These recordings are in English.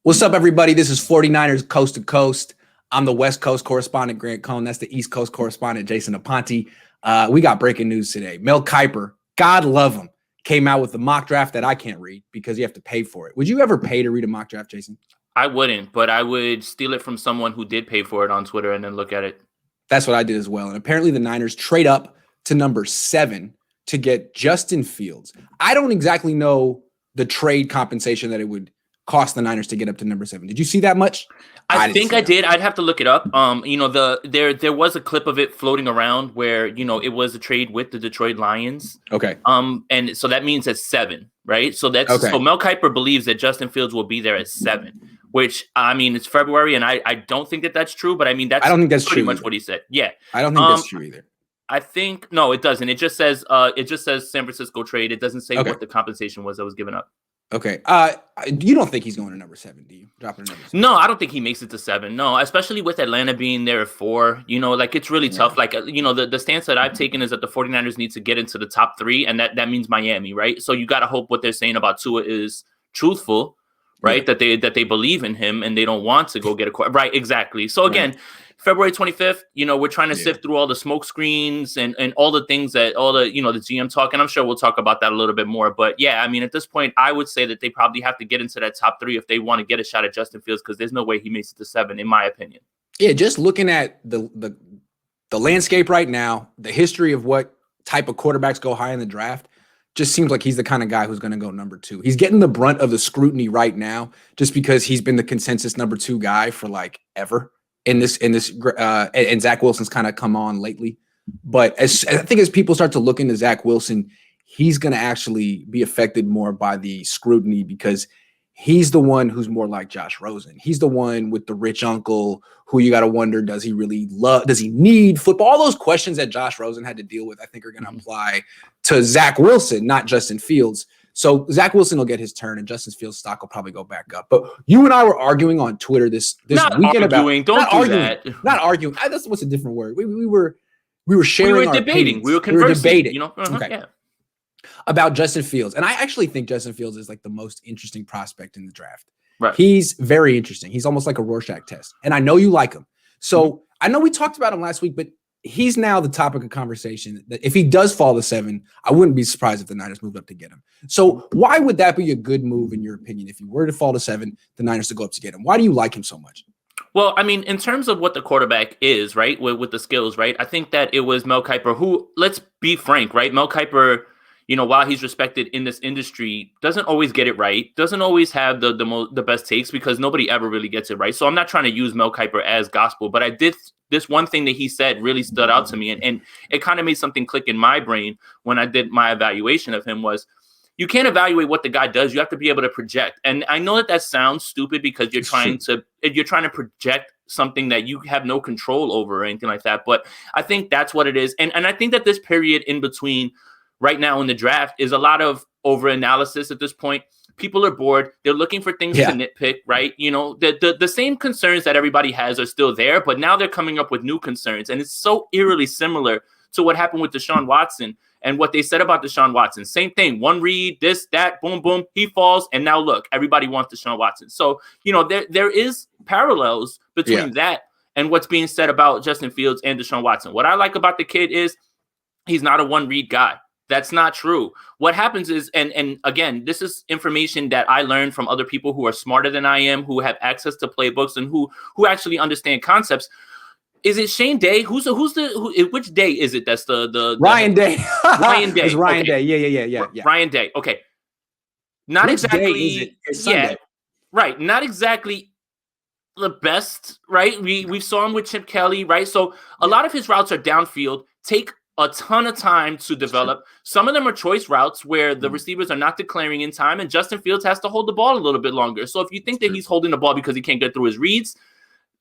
What's up, everybody? This is 49ers Coast to Coast. I'm the West Coast correspondent, Grant Cohn. That's the East Coast correspondent, Jason Aponte. We got breaking news today. Mel Kiper, God love him, came out with the mock draft that I can't read because you have to pay for it. Would you ever pay to read a mock draft, Jason? I wouldn't, but I would steal it from someone who did pay for it on Twitter and then look at it. That's what I did as well. And apparently the Niners trade up to number 7 to get Justin Fields. I don't exactly know the trade compensation that it would cost the Niners to get up to number 7. Did you see that much? I think I did. I'd have to look it up. There was a clip of it floating around where, it was a trade with the Detroit Lions. Okay. And so that means at 7, right? So Okay. So Mel Kiper believes that Justin Fields will be there at 7, which it's February, and I don't think that that's true, but I don't think that's pretty much what he said. Yeah. I don't think that's true either. I think no, it doesn't. It just says San Francisco trade. It doesn't say what the compensation was that was given up. Okay. You don't think he's going to number 7, do you? Dropping to number 7? No, I don't think he makes it to 7. No, especially with Atlanta being there at 4. It's really tough. Like, the stance that I've taken is that the 49ers need to get into the top 3, and that means Miami, right? So you got to hope what they're saying about Tua is truthful, right? Yeah. That they believe in him and they don't want to go get a right. Exactly. So again, February 25th, we're trying to sift through all the smoke screens and all the things that all the, the GM talk. And I'm sure we'll talk about that a little bit more. But yeah, at this point, I would say that they probably have to get into that top 3 if they want to get a shot at Justin Fields, because there's no way he makes it to 7, in my opinion. Yeah, just looking at the landscape right now, the history of what type of quarterbacks go high in the draft, just seems like he's the kind of guy who's going to go number 2. He's getting the brunt of the scrutiny right now just because he's been the consensus number 2 guy for like ever. And Zach Wilson's kind of come on lately. But I think as people start to look into Zach Wilson, he's going to actually be affected more by the scrutiny because he's the one who's more like Josh Rosen. He's the one with the rich uncle who you got to wonder, does he need football? All those questions that Josh Rosen had to deal with, I think are going to apply to Zach Wilson, not Justin Fields. So Zach Wilson will get his turn, and Justin Fields' stock will probably go back up. But you and I were arguing on Twitter this not weekend arguing. about not arguing. That. Not arguing. That's what's a different word. We were sharing. We were debating. We were conversing. Okay. Yeah. About Justin Fields, and I actually think Justin Fields is like the most interesting prospect in the draft. Right. He's very interesting. He's almost like a Rorschach test, and I know you like him. So I know we talked about him last week, but he's now the topic of conversation. That if he does fall to 7, I wouldn't be surprised if the Niners moved up to get him. So why would that be a good move in your opinion? If he were to fall to 7, the Niners to go up to get him. Why do you like him so much? Well, in terms of what the quarterback is, right, with the skills, right, I think that it was Mel Kiper who, let's be frank, right, Mel Kiper, while he's respected in this industry, doesn't always get it right, doesn't always have the best takes because nobody ever really gets it right. So I'm not trying to use Mel Kiper as gospel, but I did this one thing that he said really stood out to me, and it kind of made something click in my brain when I did my evaluation of him was, you can't evaluate what the guy does. You have to be able to project. And I know that sounds stupid because you're trying to project something that you have no control over or anything like that. But I think that's what it is. And I think that this period in between right now in the draft is a lot of overanalysis at this point. People are bored. They're looking for things to nitpick, right? The same concerns that everybody has are still there, but now they're coming up with new concerns. And it's so eerily similar to what happened with Deshaun Watson and what they said about Deshaun Watson. Same thing. One read, this, that, boom, boom, he falls. And now look, everybody wants Deshaun Watson. So, there is parallels between that and what's being said about Justin Fields and Deshaun Watson. What I like about the kid is he's not a one read guy. That's not true. What happens is, and again, this is information that I learned from other people who are smarter than I am, who have access to playbooks and who actually understand concepts. Is it Shane Day? Which Day is it? That's the Ryan Day. Ryan Day. It's Ryan Day. Yeah. Ryan Day. Okay. Not which exactly. Day is it? It's Sunday. Yeah. Right. Not exactly the best. Right. We saw him with Chip Kelly. Right. So a lot of his routes are downfield. Take a ton of time to develop. Some of them are choice routes where the receivers are not declaring in time, and Justin Fields has to hold the ball a little bit longer. So if you think that he's holding the ball because he can't get through his reads,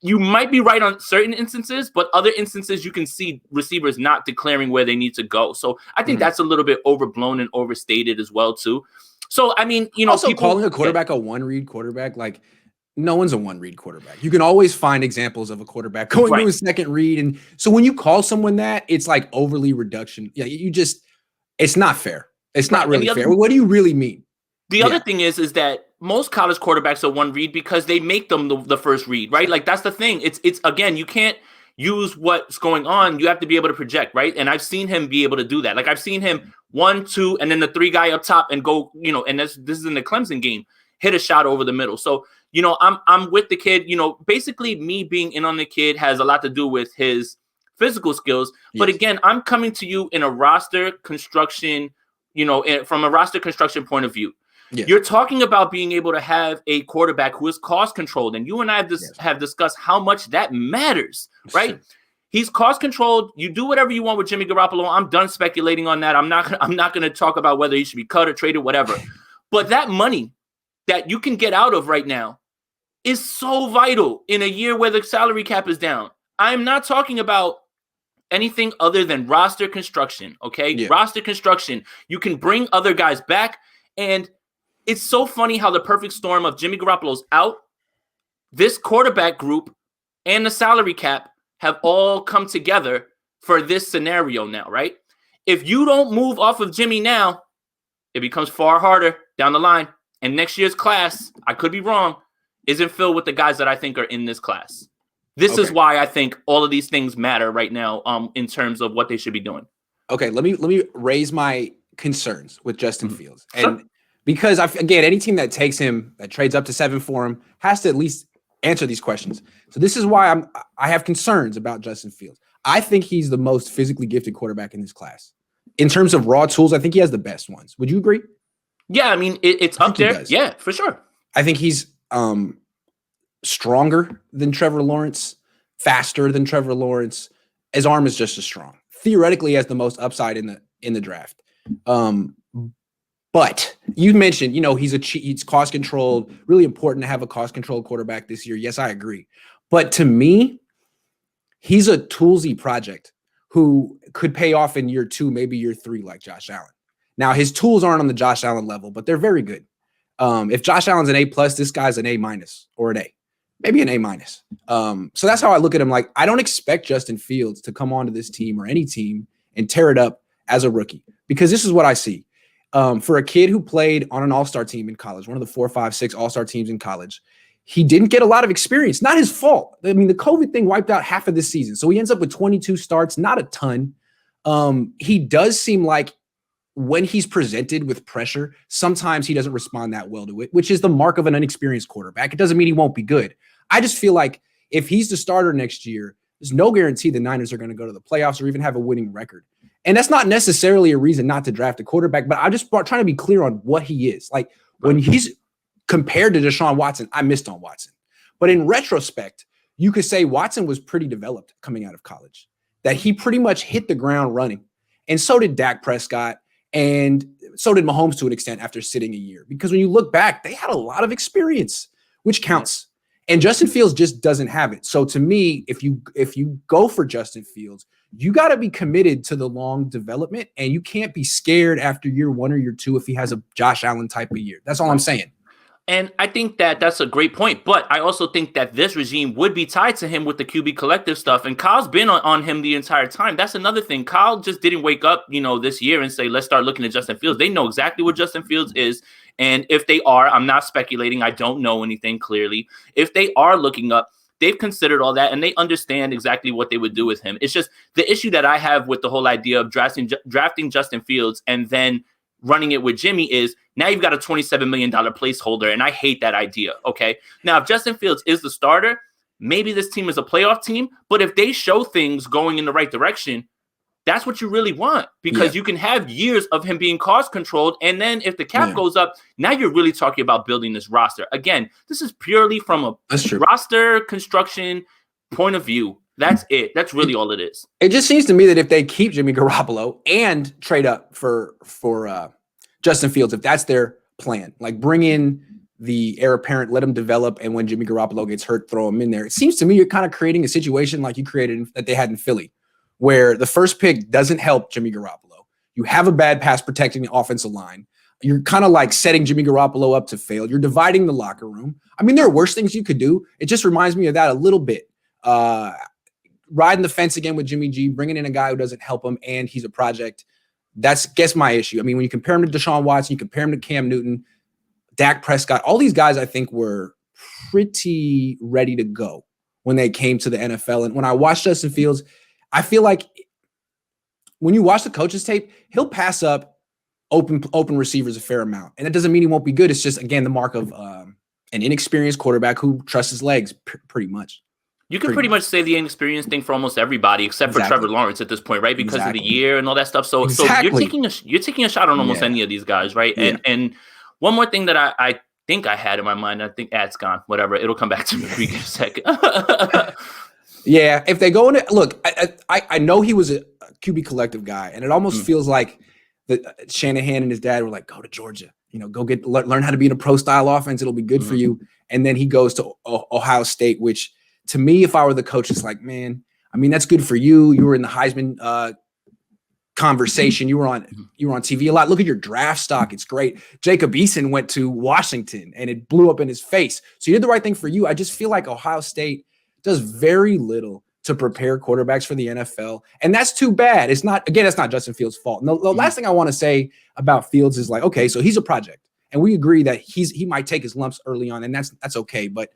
you might be right on certain instances, but other instances you can see receivers not declaring where they need to go. So I think that's a little bit overblown and overstated as well too. So also calling a quarterback a one-read quarterback, like no one's a one-read quarterback. You can always find examples of a quarterback going to a second read. And so when you call someone that, it's like overly reduction. Yeah, it's not fair. It's not really fair. What do you really mean? The other thing is that most college quarterbacks are one read because they make them the first read, right? Like that's the thing. It's again, you can't use what's going on. You have to be able to project, right? And I've seen him be able to do that. Like I've seen him 1, 2, and then the 3 guy up top and go, and this is in the Clemson game, hit a shot over the middle. So, I'm with the kid. Basically me being in on the kid has a lot to do with his physical skills. Yes. But again, I'm coming to you in a roster construction, from a roster construction point of view. Yes. You're talking about being able to have a quarterback who is cost controlled, and you and I have discussed how much that matters, right? Sure. He's cost controlled. You do whatever you want with Jimmy Garoppolo. I'm done speculating on that. I'm not going to talk about whether he should be cut or traded, whatever. But that money that you can get out of right now is so vital in a year where the salary cap is down. I'm not talking about anything other than roster construction, okay? Yeah. Roster construction. You can bring other guys back, and it's so funny how the perfect storm of Jimmy Garoppolo's out, this quarterback group, and the salary cap have all come together for this scenario now, right? If you don't move off of Jimmy now, it becomes far harder down the line. And next year's class, I could be wrong, isn't filled with the guys that I think are in this class. This is why I think all of these things matter right now in terms of what they should be doing. Okay, let me raise my concerns with Justin Fields. And sure. Because, again, any team that takes him, that trades up to 7 for him, has to at least answer these questions. So this is why I have concerns about Justin Fields. I think he's the most physically gifted quarterback in this class. In terms of raw tools, I think he has the best ones. Would you agree? Yeah, I mean, it's up there. Yeah, for sure. I think he's stronger than Trevor Lawrence, faster than Trevor Lawrence. His arm is just as strong. Theoretically, he has the most upside in the draft. But you mentioned, he's cost controlled. Really important to have a cost controlled quarterback this year. Yes, I agree. But to me, he's a toolsy project who could pay off in year 2, maybe year 3, like Josh Allen. Now, his tools aren't on the Josh Allen level, but they're very good. If Josh Allen's an A+, this guy's an A- or an A, maybe an A-. So that's how I look at him. Like, I don't expect Justin Fields to come onto this team or any team and tear it up as a rookie, because this is what I see. For a kid who played on an all-star team in college, one of the 4, 5, 6 all-star teams in college, he didn't get a lot of experience. Not his fault. I mean, the COVID thing wiped out half of this season. So he ends up with 22 starts, not a ton. He does seem like when he's presented with pressure, sometimes he doesn't respond that well to it, which is the mark of an inexperienced quarterback. It doesn't mean he won't be good. I just feel like if he's the starter next year, there's no guarantee the Niners are going to go to the playoffs or even have a winning record. And that's not necessarily a reason not to draft a quarterback, but I'm just trying to be clear on what he is. Like, when he's compared to Deshaun Watson, I missed on Watson. But in retrospect, you could say Watson was pretty developed coming out of college, that he pretty much hit the ground running. And so did Dak Prescott. And so did Mahomes to an extent after sitting a year. Because when you look back, they had a lot of experience, which counts. And Justin Fields just doesn't have it. So to me, if you go for Justin Fields, you got to be committed to the long development, and you can't be scared after year 1 or year 2 if he has a Josh Allen type of year. That's all I'm saying. And I think that that's a great point. But I also think that this regime would be tied to him with the QB collective stuff. And Kyle's been on him the entire time. That's another thing. Kyle just didn't wake up, this year and say, let's start looking at Justin Fields. They know exactly what Justin Fields is. And if they are, I'm not speculating. I don't know anything clearly. If they are looking up, they've considered all that and they understand exactly what they would do with him. It's just the issue that I have with the whole idea of drafting Justin Fields and then running it with Jimmy is now you've got a $27 million placeholder, and I hate that idea, okay? Now, if Justin Fields is the starter, maybe this team is a playoff team, but if they show things going in the right direction, that's what you really want, because you can have years of him being cost controlled, and then if the cap goes up, now you're really talking about building this roster. Again, this is purely from a roster construction point of view. That's it. That's really all it is. It just seems to me that if they keep Jimmy Garoppolo and trade up for Justin Fields, if that's their plan, like bring in the heir apparent, let him develop, and when Jimmy Garoppolo gets hurt, throw him in there. It seems to me you're kind of creating a situation like you created that they had in Philly, where the first pick doesn't help Jimmy Garoppolo. You have a bad pass protecting the offensive line. You're kind of like setting Jimmy Garoppolo up to fail. You're dividing the locker room. I mean, there are worse things you could do. It just reminds me of that a little bit. Riding the fence again with Jimmy G, bringing in a guy who doesn't help him, and he's a project. That's, guess, my issue. I mean, when you compare him to Deshaun Watson, you compare him to Cam Newton, Dak Prescott, all these guys I think were pretty ready to go when they came to the NFL. And when I watched Justin Fields, I feel like when you watch the coach's tape, he'll pass up open receivers a fair amount. And that doesn't mean he won't be good. It's just, again, the mark of an inexperienced quarterback who trusts his legs pretty much. You can pretty much say the inexperienced thing for almost everybody except for Trevor Lawrence at this point, right? Because of the year and all that stuff. So you're taking a shot on almost any of these guys, right? Yeah. And one more thing that I think I had in my mind, I think it's gone. Whatever, it'll come back to me in a second. Yeah, if they go into look, I know he was a QB collective guy, and it almost feels like that Shanahan and his dad were like, go to Georgia, go learn how to be in a pro style offense. It'll be good for you. And then he goes to Ohio State, which to me, if I were the coach, it's like, man, I mean, that's good for you. You were in the Heisman conversation. You were on TV a lot. Look at your draft stock. It's great. Jacob Eason went to Washington and it blew up in his face. So you did the right thing for you. I just feel like Ohio State does very little to prepare quarterbacks for the NFL. And that's too bad. It's not, again, that's not Justin Fields' fault. And the last thing I want to say about Fields is like, okay, so he's a project. And we agree that he might take his lumps early on, and that's okay. But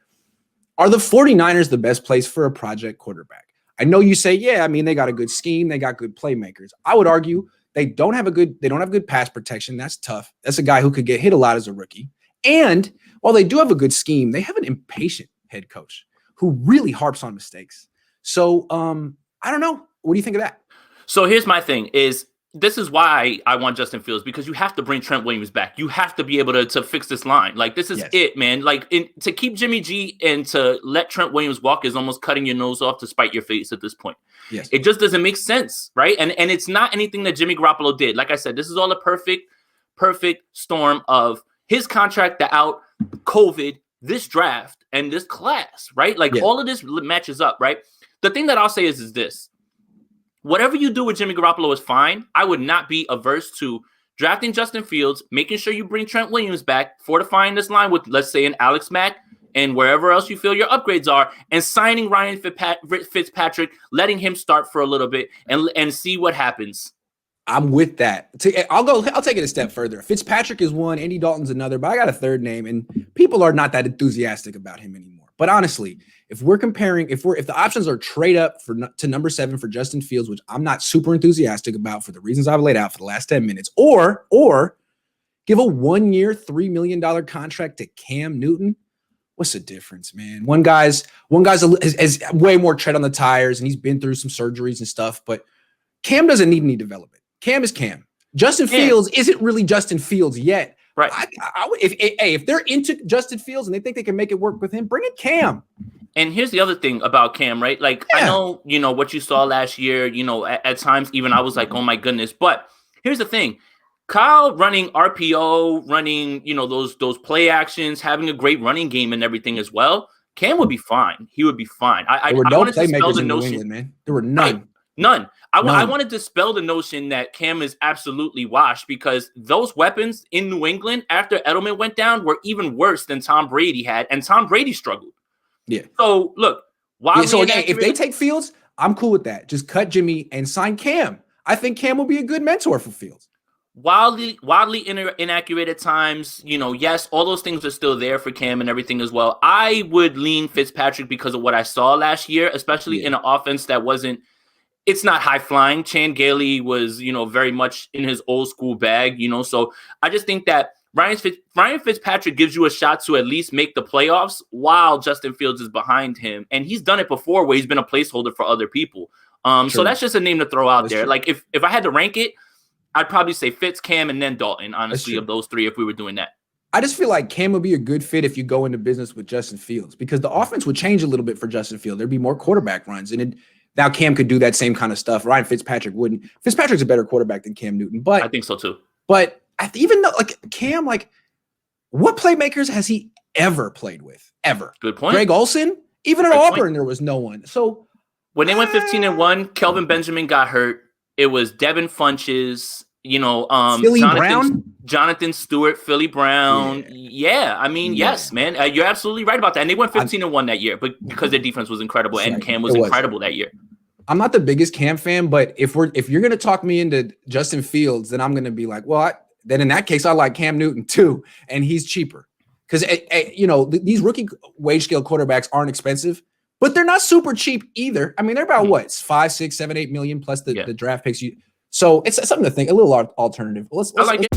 are the 49ers the best place for a project quarterback? I know you say, yeah, I mean, they got a good scheme. They got good playmakers. I would argue they don't have good pass protection. That's tough. That's a guy who could get hit a lot as a rookie. And while they do have a good scheme, they have an impatient head coach who really harps on mistakes. So I don't know. What do you think of that? So here's my thing this is why I want Justin Fields, because you have to bring Trent Williams back. You have to be able to fix this line. Like, this is it, man. Like, to keep Jimmy G and to let Trent Williams walk is almost cutting your nose off to spite your face at this point. Yes. It just doesn't make sense, right? And it's not anything that Jimmy Garoppolo did. Like I said, this is all a perfect storm of his contract out, COVID, this draft, and this class, right? Like, all of this matches up, right? The thing that I'll say is this. Whatever you do with Jimmy Garoppolo is fine. I would not be averse to drafting Justin Fields, making sure you bring Trent Williams back, fortifying this line with, let's say, an Alex Mack and wherever else you feel your upgrades are, and signing Ryan Fitzpatrick, letting him start for a little bit and see what happens. I'm with that. I'll take it a step further. Fitzpatrick is one, Andy Dalton's another, but I got a third name, and people are not that enthusiastic about him anymore. But honestly, if we're comparing, if the options are trade up to number 7 for Justin Fields, which I'm not super enthusiastic about for the reasons I've laid out for the last 10 minutes, or give a 1-year, $3 million contract to Cam Newton, what's the difference, man? One guy's has way more tread on the tires, and he's been through some surgeries and stuff, but Cam doesn't need any development. Cam is Cam. Justin Fields isn't really Justin Fields yet. Right. If they're into Justin Fields and they think they can make it work with him, bring in Cam. And here's the other thing about Cam, right? Like, I know, what you saw last year, at times even I was like, oh my goodness. But here's the thing. Kyle running RPO, running, those play actions, having a great running game and everything as well. Cam would be fine. He would be fine. There were no playmakers in New England, man. There were none. Right. None. I want to dispel the notion that Cam is absolutely washed, because those weapons in New England after Edelman went down were even worse than Tom Brady had, and Tom Brady struggled. Yeah. So look, if they take Fields, I'm cool with that. Just cut Jimmy and sign Cam. I think Cam will be a good mentor for Fields. Wildly inaccurate at times. Yes, all those things are still there for Cam and everything as well. I would lean Fitzpatrick because of what I saw last year, especially in an offense that wasn't. It's not high flying. Chan Gailey was, very much in his old school bag, So I just think that Ryan Fitzpatrick gives you a shot to at least make the playoffs while Justin Fields is behind him. And he's done it before where he's been a placeholder for other people. So that's just a name to throw out there. True. Like if I had to rank it, I'd probably say Fitz, Cam, and then Dalton, honestly, of those three, if we were doing that. I just feel like Cam would be a good fit if you go into business with Justin Fields, because the offense would change a little bit for Justin Fields. There'd be more quarterback runs, and now Cam could do that same kind of stuff. Ryan Fitzpatrick wouldn't. Fitzpatrick's a better quarterback than Cam Newton, but I think so too. But even though, Cam, what playmakers has he ever played with? Ever? Good point. Greg Olsen? Even at Auburn, there was no one. So when they went 15-1, Kelvin Benjamin got hurt. It was Devin Funches, Jonathan Stewart, Philly Brown. Yes, man. You're absolutely right about that. And they went 15-1 that year, but because their defense was incredible and Cam was incredible that year. I'm not the biggest Cam fan, but if you're going to talk me into Justin Fields, then I'm going to be like, well, then in that case, I like Cam Newton too, and he's cheaper. because these rookie wage scale quarterbacks aren't expensive, but they're not super cheap either. I mean, they're about what, 5, 6, 7, 8 million plus the draft picks. So it's something to think. A little alternative. I like it.